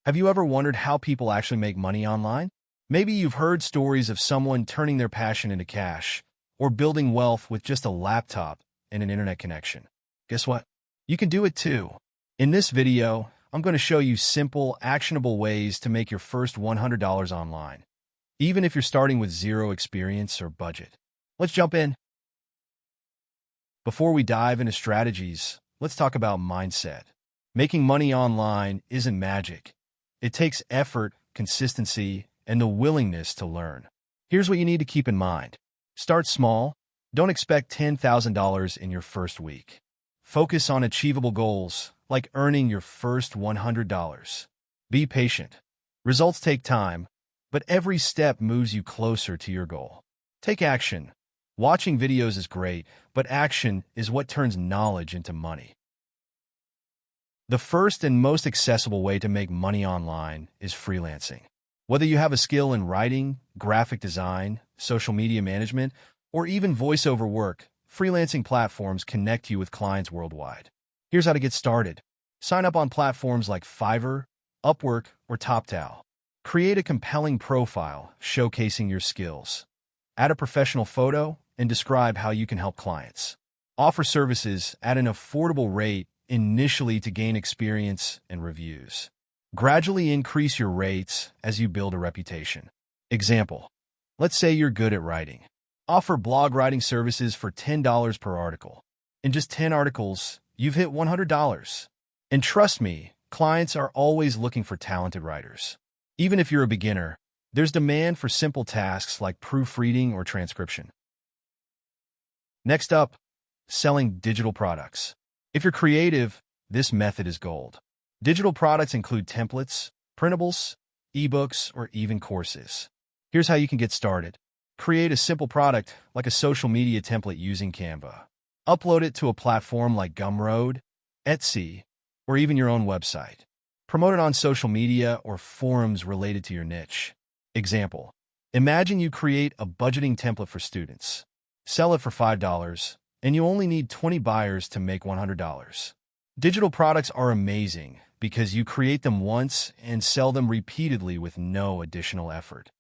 Have you ever wondered how people actually make money online? Maybe you've heard stories of someone turning their passion into cash or building wealth with just a laptop and an internet connection. Guess what? You can do it too. In this video, I'm going to show you simple, actionable ways to make your first $100 online, even if you're starting with zero experience or budget. Let's jump in. Before we dive into strategies, let's talk about mindset. Making money online isn't magic. It takes effort, consistency, and the willingness to learn. Here's what you need to keep in mind. Start small. Don't expect $10,000 in your first week. Focus on achievable goals, like earning your first $100. Be patient. Results take time, but every step moves you closer to your goal. Take action. Watching videos is great, but action is what turns knowledge into money. The first and most accessible way to make money online is freelancing. Whether you have a skill in writing, graphic design, social media management, or even voiceover work, freelancing platforms connect you with clients worldwide. Here's how to get started. Sign up on platforms like Fiverr, Upwork, or TopTal. Create a compelling profile showcasing your skills. Add a professional photo and describe how you can help clients. Offer services at an affordable rate initially to gain experience and reviews. Gradually increase your rates as you build a reputation. Example: let's say you're good at writing. Offer blog writing services for $10 per article. In just 10 articles, you've hit $100. And trust me, clients are always looking for talented writers. Even if you're a beginner, there's demand for simple tasks like proofreading or transcription. Next up, selling digital products. If you're creative, this method is gold. Digital products include templates, printables, ebooks, or even courses. Here's how you can get started. Create a simple product like a social media template using Canva. Upload it to a platform like Gumroad, Etsy, or even your own website. Promote it on social media or forums related to your niche. Example: imagine you create a budgeting template for students. Sell it for $5, and you only need 20 buyers to make $100. Digital products are amazing because you create them once and sell them repeatedly with no additional effort.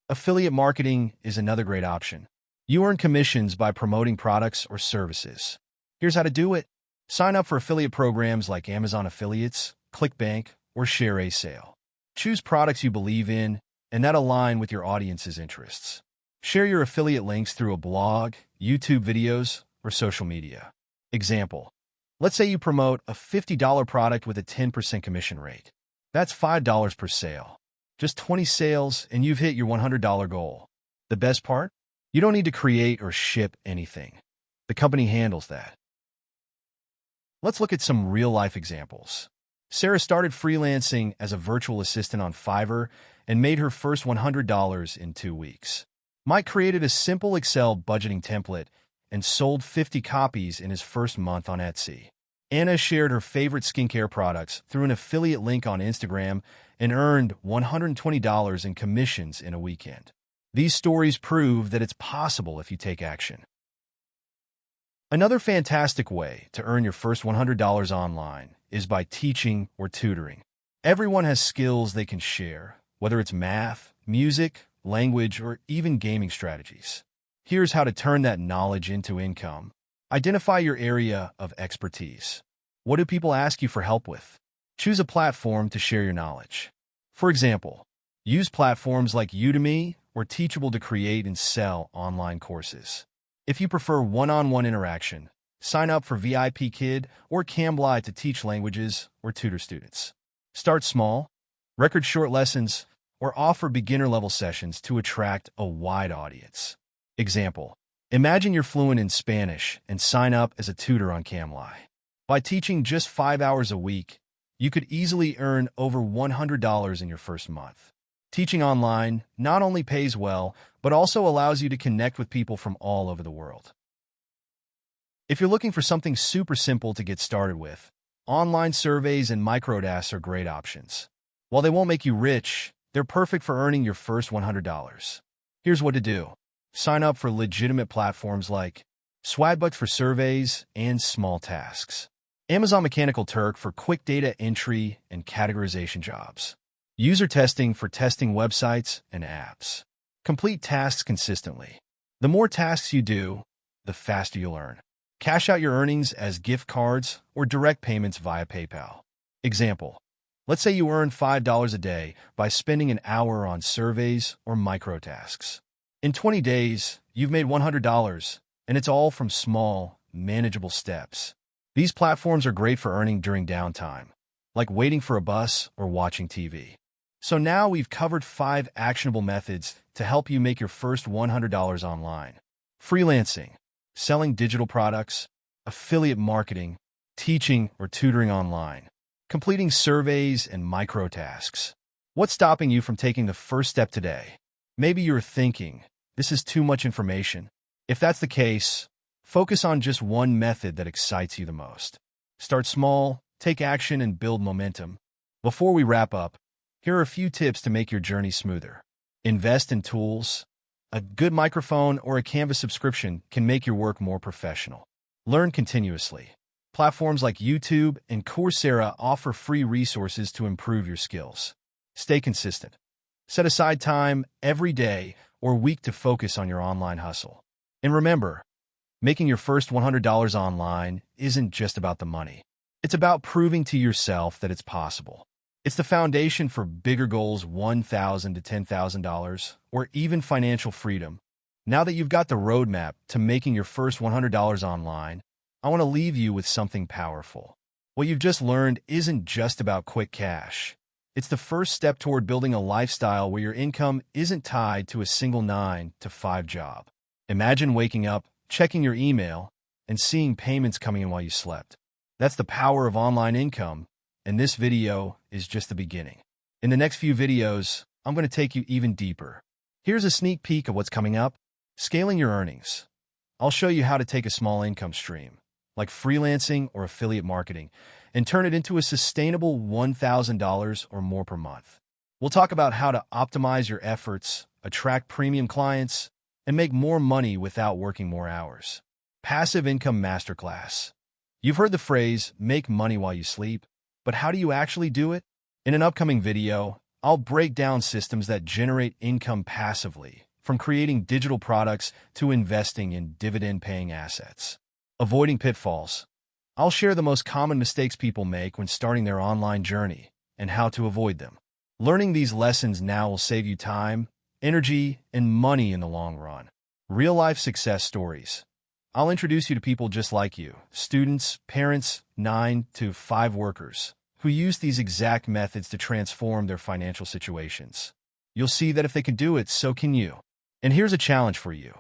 Affiliate marketing is another great option. You earn commissions by promoting products or services. Here's how to do it. Sign up for affiliate programs like Amazon Affiliates, ClickBank, or ShareASale. Choose products you believe in and that align with your audience's interests. Share your affiliate links through a blog, YouTube videos, or social media. Example: let's say you promote a $50 product with a 10% commission rate. That's $5 per sale. Just 20 sales and you've hit your $100 goal. The best part? You don't need to create or ship anything. The company handles that. Let's look at some real-life examples. Sarah started freelancing as a virtual assistant on Fiverr and made her first $100 in 2 weeks. Mike created a simple Excel budgeting template and sold 50 copies in his first month on Etsy. Anna shared her favorite skincare products through an affiliate link on Instagram and earned $120 in commissions in a weekend. These stories prove that it's possible if you take action. Another fantastic way to earn your first $100 online is by teaching or tutoring. Everyone has skills they can share, whether it's math, music, language, or even gaming strategies. Here's how to turn that knowledge into income. Identify your area of expertise. What do people ask you for help with? Choose a platform to share your knowledge. For example, use platforms like Udemy or Teachable to create and sell online courses. If you prefer one-on-one interaction, sign up for VIP Kid or Cambly to teach languages or tutor students. Start small, record short lessons, or offer beginner-level sessions to attract a wide audience. Example: imagine you're fluent in Spanish and sign up as a tutor on Cambly. By teaching just 5 hours a week, you could easily earn over $100 in your first month. Teaching online not only pays well, but also allows you to connect with people from all over the world. If you're looking for something super simple to get started with, online surveys and microdasks are great options. While they won't make you rich, they're perfect for earning your first $100. Here's what to do. Sign up for legitimate platforms like Swagbucks for surveys and small tasks. Amazon Mechanical Turk for quick data entry and categorization jobs. User testing for testing websites and apps. Complete tasks consistently. The more tasks you do, the faster you'll earn. Cash out your earnings as gift cards or direct payments via PayPal. Example: let's say you earn $5 a day by spending an hour on surveys or microtasks. In 20 days, you've made $100, and it's all from small, manageable steps. These platforms are great for earning during downtime, like waiting for a bus or watching TV. So now we've covered 5 actionable methods to help you make your first $100 online. Freelancing, selling digital products, affiliate marketing, teaching or tutoring online, completing surveys and microtasks. What's stopping you from taking the first step today? Maybe you're thinking, this is too much information. If that's the case, focus on just one method that excites you the most. Start small, take action, and build momentum. Before we wrap up, here are a few tips to make your journey smoother. Invest in tools. A good microphone or a Canvas subscription can make your work more professional. Learn continuously. Platforms like YouTube and Coursera offer free resources to improve your skills. Stay consistent. Set aside time every day or week to focus on your online hustle. And remember, making your first $100 online isn't just about the money. It's about proving to yourself that it's possible. It's the foundation for bigger goals, $1,000 to $10,000, or even financial freedom. Now that you've got the roadmap to making your first $100 online, I want to leave you with something powerful. What you've just learned isn't just about quick cash. It's the first step toward building a lifestyle where your income isn't tied to a single 9 to 5 job. Imagine waking up, checking your email, and seeing payments coming in while you slept. That's the power of online income, and this video is just the beginning. In the next few videos, I'm going to take you even deeper. Here's a sneak peek of what's coming up. Scaling your earnings. I'll show you how to take a small income stream, like freelancing or affiliate marketing, and turn it into a sustainable $1,000 or more per month. We'll talk about how to optimize your efforts, attract premium clients, and make more money without working more hours. Passive Income Masterclass. You've heard the phrase, make money while you sleep, but how do you actually do it? In an upcoming video, I'll break down systems that generate income passively, from creating digital products to investing in dividend-paying assets. Avoiding pitfalls. I'll share the most common mistakes people make when starting their online journey and how to avoid them. Learning these lessons now will save you time, energy, and money in the long run. Real-life success stories. I'll introduce you to people just like you, students, parents, 9 to 5 workers, who use these exact methods to transform their financial situations. You'll see that if they can do it, so can you. And here's a challenge for you.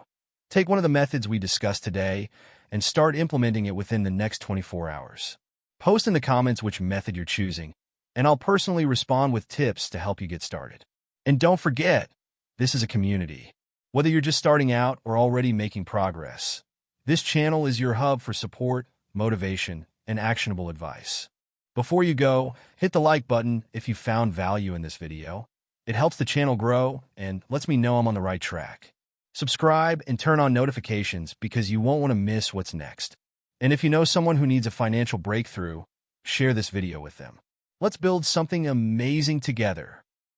Take one of the methods we discussed today and start implementing it within the next 24 hours. Post in the comments which method you're choosing, and I'll personally respond with tips to help you get started. And don't forget, this is a community. Whether you're just starting out or already making progress, this channel is your hub for support, motivation, and actionable advice. Before you go, hit the like button if you found value in this video. It helps the channel grow and lets me know I'm on the right track. Subscribe and turn on notifications because you won't want to miss what's next. And if you know someone who needs a financial breakthrough, share this video with them. Let's build something amazing together.